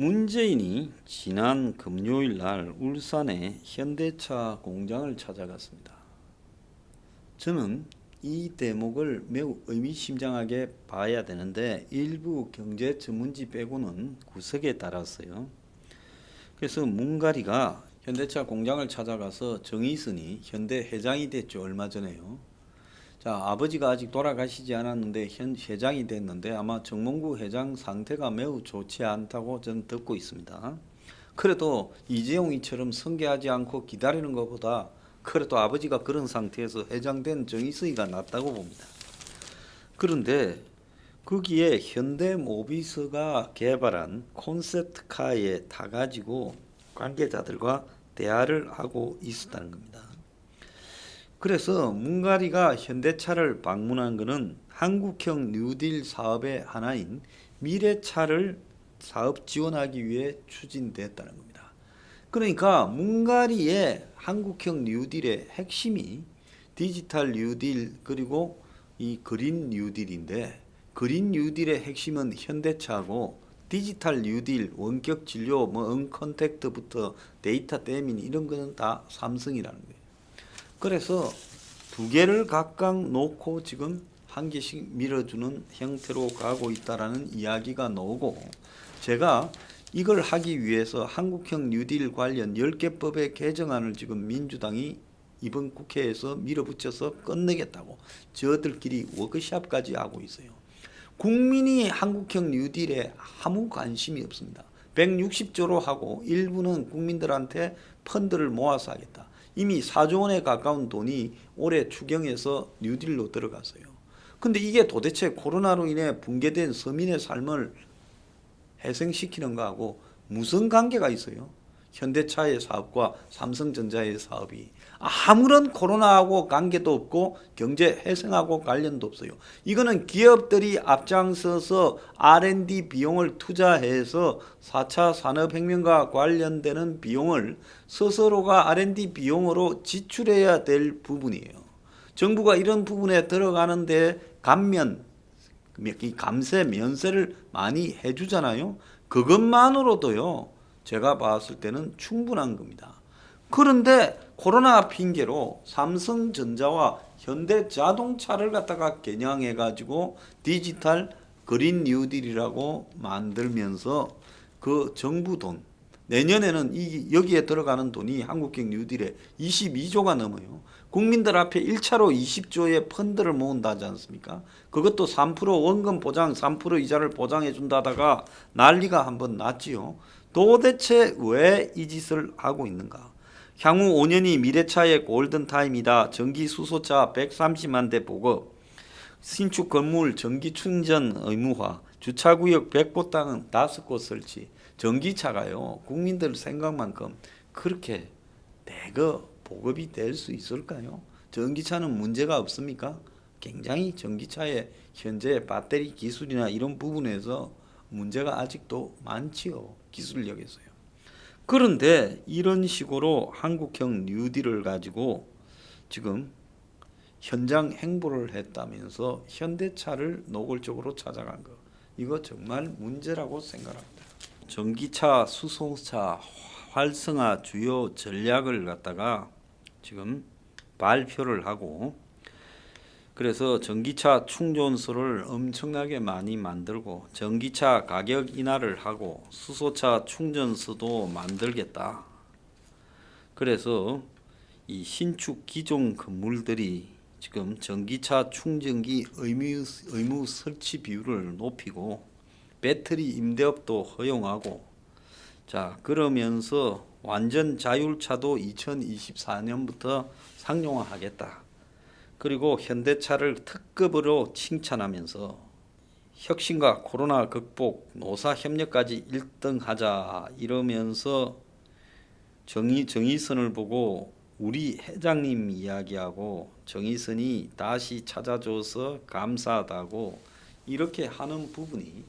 문재인이 지난 금요일 날 울산의 현대차 공장을 찾아갔습니다. 저는 이 대목을 매우 의미심장하게 봐야 되는데 일부 경제 전문지 빼고는 구석에 달았어요. 그래서 문가리가 현대차 공장을 찾아가서 정의선이 현대 회장이 됐죠. 얼마 전에요. 자, 아버지가 아직 돌아가시지 않았는데 현 회장이 됐는데 아마 정몽구 회장 상태가 매우 좋지 않다고 저는 듣고 있습니다. 그래도 이재용이처럼 승계하지 않고 기다리는 것보다 그래도 아버지가 그런 상태에서 회장된 정의수가 낫다고 봅니다. 그런데 거기에 현대모비스가 개발한 콘셉트카에 타가지고 관계자들과 대화를 하고 있었다는 겁니다. 그래서 문가리가 현대차를 방문한 것은 한국형 뉴딜 사업의 하나인 미래차를 사업 지원하기 위해 추진됐다는 겁니다. 그러니까 문가리의 한국형 뉴딜의 핵심이 디지털 뉴딜 그리고 이 그린 뉴딜인데, 그린 뉴딜의 핵심은 현대차고 디지털 뉴딜 원격 진료 뭐 언컨택트부터 데이터 때문에 이런 거는 다 삼성이라는 거예요. 그래서 두 개를 각각 놓고 지금 한 개씩 밀어주는 형태로 가고 있다라는 이야기가 나오고, 제가 이걸 하기 위해서 한국형 뉴딜 관련 10개법의 개정안을 지금 민주당이 이번 국회에서 밀어붙여서 끝내겠다고 저들끼리 워크숍까지 하고 있어요. 국민이 한국형 뉴딜에 아무 관심이 없습니다. 160조로 하고 일부는 국민들한테 펀드를 모아서 하겠다. 이미 4조 원에 가까운 돈이 올해 추경에서 뉴딜로 들어갔어요. 근데 이게 도대체 코로나로 인해 붕괴된 서민의 삶을 회생시키는 거하고 무슨 관계가 있어요? 현대차의 사업과 삼성전자의 사업이 아무런 코로나하고 관계도 없고 경제 회생하고 관련도 없어요. 이거는 기업들이 앞장서서 R&D 비용을 투자해서 4차 산업혁명과 관련되는 비용을 스스로가 R&D 비용으로 지출해야 될 부분이에요. 정부가 이런 부분에 들어가는데 감세 면세를 많이 해주잖아요. 그것만으로도요, 제가 봤을 때는 충분한 겁니다. 그런데 코로나 핑계로 삼성전자와 현대자동차를 갖다가 겨냥해 가지고 디지털 그린 뉴딜이라고 만들면서 그 정부 돈, 내년에는 여기에 들어가는 돈이 한국형 뉴딜에 22조가 넘어요. 국민들 앞에 1차로 20조의 펀드를 모은다 하지 않습니까? 그것도 3% 원금 보장, 3% 이자를 보장해 준다다가 난리가 한번 났지요. 도대체 왜 이 짓을 하고 있는가? 향후 5년이 미래차의 골든타임이다. 전기 수소차 130만 대 보급, 신축 건물 전기 충전 의무화, 주차구역 100곳당 5곳 설치. 전기차가요, 국민들 생각만큼 그렇게 대거 보급이 될 수 있을까요? 전기차는 문제가 없습니까? 굉장히 전기차의 현재 배터리 기술이나 이런 부분에서 문제가 아직도 많지요. 기술력에서요. 그런데 이런 식으로 한국형 뉴딜을 가지고 지금 현장 행보를 했다면서 현대차를 노골적으로 찾아간 거, 이거 정말 문제라고 생각합니다. 전기차, 수소차 활성화 주요 전략을 갖다가 지금 발표를 하고, 그래서 전기차 충전소를 엄청나게 많이 만들고 전기차 가격 인하를 하고 수소차 충전소도 만들겠다. 그래서 이 신축 기존 건물들이 지금 전기차 충전기 의무 설치 비율을 높이고 배터리 임대업도 허용하고, 자, 그러면서 완전 자율차도 2024년부터 상용화하겠다. 그리고 현대차를 특급으로 칭찬하면서 혁신과 코로나 극복, 노사 협력까지 1등 하자 이러면서 정의선을 보고 우리 회장님 이야기하고 정의선이 다시 찾아줘서 감사하다고 이렇게 하는 부분이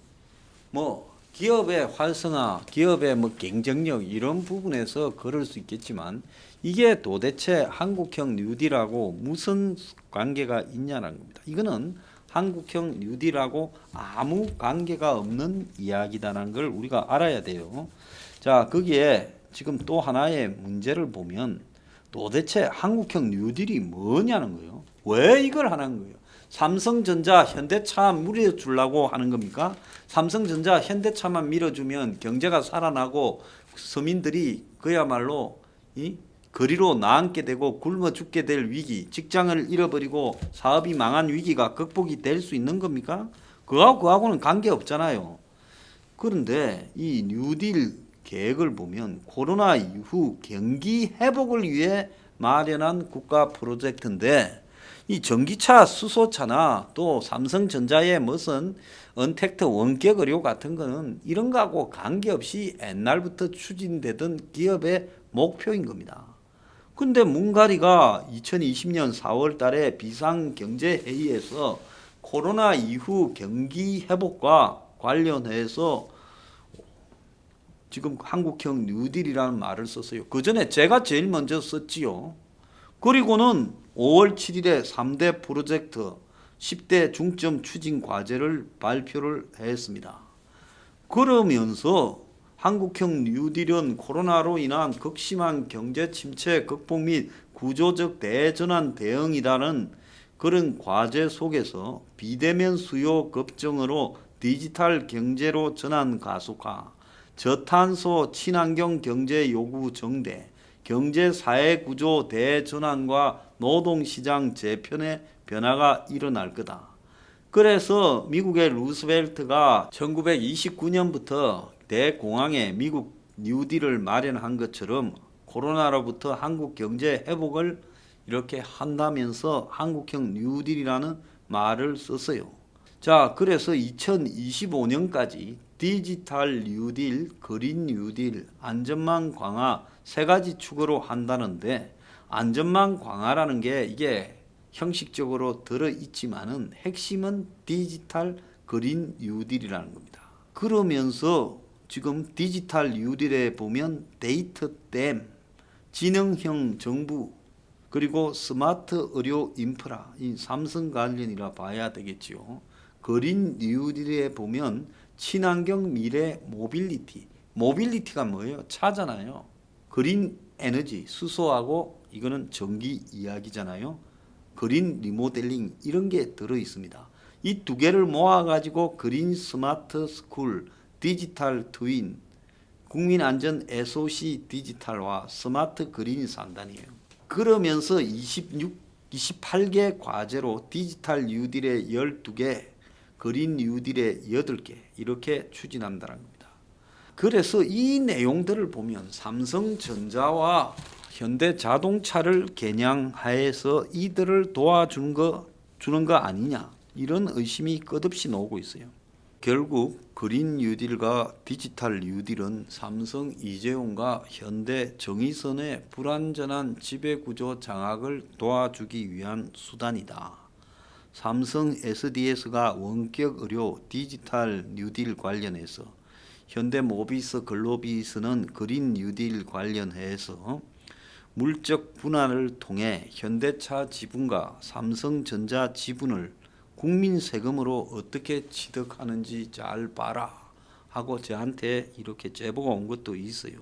뭐 기업의 활성화, 기업의 뭐 경쟁력 이런 부분에서 그럴 수 있겠지만 이게 도대체 한국형 뉴딜하고 무슨 관계가 있냐는 겁니다. 이거는 한국형 뉴딜하고 아무 관계가 없는 이야기다라는 걸 우리가 알아야 돼요. 자, 거기에 지금 또 하나의 문제를 보면 도대체 한국형 뉴딜이 뭐냐는 거예요. 왜 이걸 하는 거예요? 삼성전자, 현대차 밀어주려고 하는 겁니까? 삼성전자, 현대차만 밀어주면 경제가 살아나고 서민들이 그야말로 거리로 나앉게 되고 굶어 죽게 될 위기, 직장을 잃어버리고 사업이 망한 위기가 극복이 될 수 있는 겁니까? 그거하고는 관계없잖아요. 그런데 이 뉴딜 계획을 보면 코로나 이후 경기 회복을 위해 마련한 국가 프로젝트인데 이 전기차, 수소차나 또 삼성전자의 무슨 언택트 원격 의료 같은 거는 이런 거하고 관계없이 옛날부터 추진되던 기업의 목표인 겁니다. 근데 문가리가 2020년 4월 달에 비상경제회의에서 코로나 이후 경기 회복과 관련해서 지금 한국형 뉴딜이라는 말을 썼어요. 그 전에 제가 제일 먼저 썼지요. 그리고는 5월 7일에 3대 프로젝트 10대 중점 추진 과제를 발표를 했습니다. 그러면서 한국형 뉴딜은 코로나로 인한 극심한 경제 침체 극복 및 구조적 대전환 대응이라는 그런 과제 속에서 비대면 수요 급증으로 디지털 경제로 전환 가속화, 저탄소 친환경 경제 요구 정대, 경제 사회 구조 대전환과 노동시장 재편의 변화가 일어날 거다. 그래서 미국의 루스벨트가 1929년부터 대공황에 미국 뉴딜을 마련한 것처럼 코로나로부터 한국 경제 회복을 이렇게 한다면서 한국형 뉴딜이라는 말을 썼어요. 자, 그래서 2025년까지 디지털 뉴딜, 그린 뉴딜, 안전망 강화 세 가지 축으로 한다는데 안전망 강화라는 게 이게 형식적으로 들어있지만은 핵심은 디지털 그린 뉴딜이라는 겁니다. 그러면서 지금 디지털 뉴딜에 보면 데이터 댐, 지능형 정부, 그리고 스마트 의료 인프라, 이 삼성 관련이라 봐야 되겠지요. 그린 뉴딜에 보면 친환경 미래 모빌리티, 모빌리티가 뭐예요? 차잖아요. 그린 에너지, 수소하고 이거는 전기 이야기잖아요. 그린 리모델링 이런 게 들어 있습니다. 이 두 개를 모아가지고 그린 스마트 스쿨, 디지털 트윈, 국민안전 SOC 디지털화, 스마트 그린 산단이에요. 그러면서 28개 과제로 디지털 뉴딜에 12개, 그린 뉴딜에 8개 이렇게 추진한다는 겁니다. 그래서 이 내용들을 보면 삼성전자와 현대자동차를 겨냥하여서 이들을 도와주는 거 아니냐 이런 의심이 끝없이 나오고 있어요. 결국 그린 뉴딜과 디지털 뉴딜은 삼성 이재용과 현대 정의선의 불완전한 지배구조 장악을 도와주기 위한 수단이다. 삼성 SDS가 원격 의료 디지털 뉴딜 관련해서 현대모비스 글로비스는 그린 뉴딜 관련해서 물적 분할을 통해 현대차 지분과 삼성전자 지분을 국민 세금으로 어떻게 취득하는지 잘 봐라 하고 저한테 이렇게 제보가 온 것도 있어요.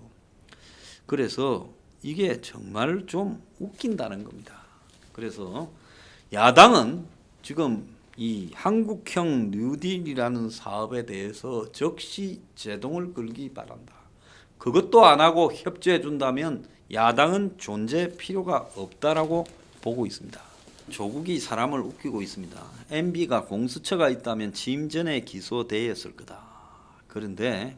그래서 이게 정말 좀 웃긴다는 겁니다. 그래서 야당은 지금 이 한국형 뉴딜이라는 사업에 대해서 즉시 제동을 걸기 바란다. 그것도 안 하고 협조해 준다면 야당은 존재 필요가 없다라고 보고 있습니다. 조국이 사람을 웃기고 있습니다. MB가 공수처가 있다면 취임 전에 기소되었을 거다. 그런데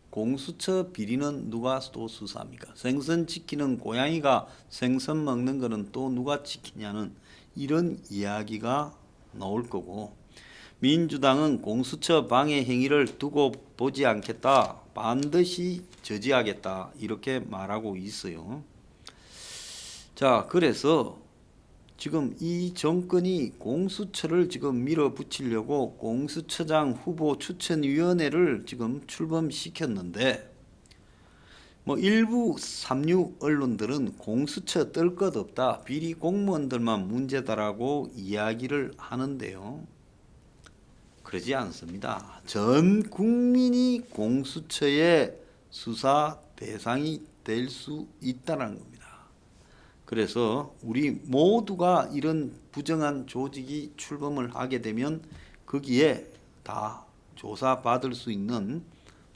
공수처 비리는 누가 또 수사합니까? 생선 지키는 고양이가 생선 먹는 거는 또 누가 지키냐는 이런 이야기가 나올 거고, 민주당은 공수처 방해 행위를 두고 보지 않겠다, 반드시 저지하겠다 이렇게 말하고 있어요. 자, 그래서 지금 이 정권이 공수처를 지금 밀어붙이려고 공수처장 후보 추천위원회를 지금 출범시켰는데 일부 삼류 언론들은 공수처 뜰 것 없다, 비리 공무원들만 문제다라고 이야기를 하는데요. 그러지 않습니다. 전 국민이 공수처의 수사 대상이 될 수 있다는 겁니다. 그래서 우리 모두가 이런 부정한 조직이 출범을 하게 되면 거기에 다 조사받을 수 있는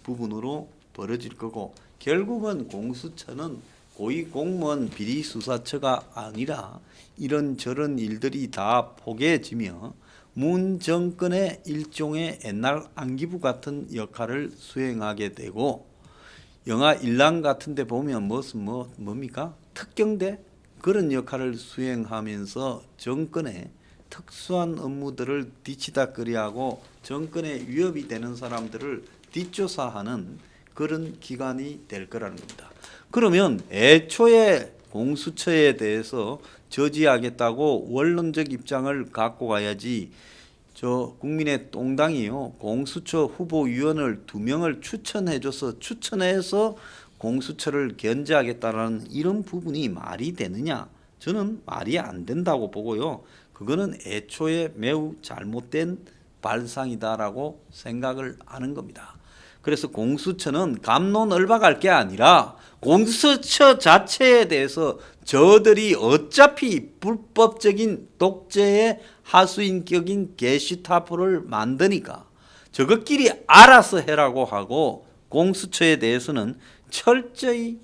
부분으로 벌어질 거고, 결국은 공수처는 고위공무원 비리수사처가 아니라 이런저런 일들이 다 포개지며 문 정권의 일종의 옛날 안기부 같은 역할을 수행하게 되고, 영화 일랑 같은 데 보면 뭡니까? 특경대? 그런 역할을 수행하면서 정권의 특수한 업무들을 뒤치다꺼리하고 정권에 위협이 되는 사람들을 뒷조사하는 그런 기관이 될 거라는 겁니다. 그러면 애초에 공수처에 대해서 저지하겠다고 원론적 입장을 갖고 가야지. 저 국민의 똥당이요, 공수처 후보위원을 2명을 추천해서 공수처를 견제하겠다라는 이런 부분이 말이 되느냐? 저는 말이 안 된다고 보고요. 그거는 애초에 매우 잘못된 발상이다라고 생각을 하는 겁니다. 그래서 공수처는 갑론을박할 게 아니라 공수처 자체에 대해서 저들이 어차피 불법적인 독재의 하수인격인 게시타포를 만드니까 저것끼리 알아서 해라고 하고, 공수처에 대해서는 철저히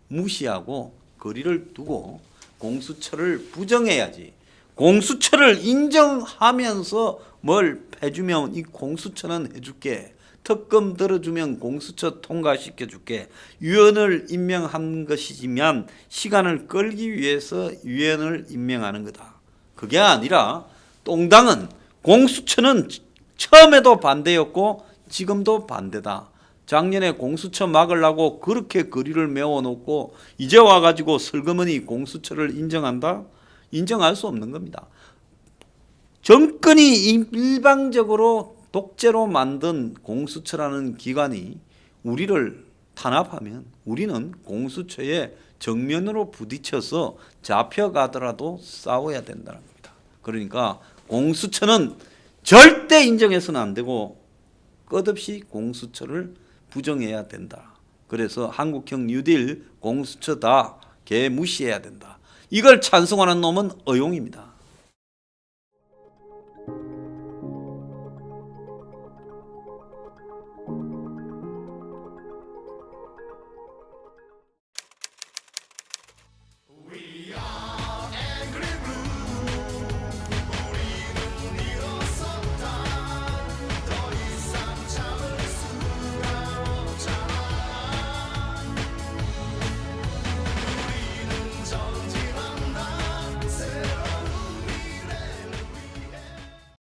무시하고 거리를 두고 공수처를 부정해야지. 공수처를 인정하면서 뭘 해주면 이 공수처는 해줄게, 특검 들어주면 공수처 통과시켜줄게, 위원을 임명한 것이지만 시간을 끌기 위해서 위원을 임명하는 거다. 그게 아니라 똥당은 공수처는 처음에도 반대였고 지금도 반대다. 작년에 공수처 막으려고 그렇게 거리를 메워놓고 이제 와가지고 슬그머니 공수처를 인정한다? 인정할 수 없는 겁니다. 정권이 일방적으로 독재로 만든 공수처라는 기관이 우리를 탄압하면 우리는 공수처에 정면으로 부딪혀서 잡혀가더라도 싸워야 된다는 겁니다. 그러니까 공수처는 절대 인정해서는 안 되고 끝없이 공수처를 부정해야 된다. 그래서 한국형 뉴딜 공수처 다 개무시해야 된다. 이걸 찬성하는 놈은 어용입니다.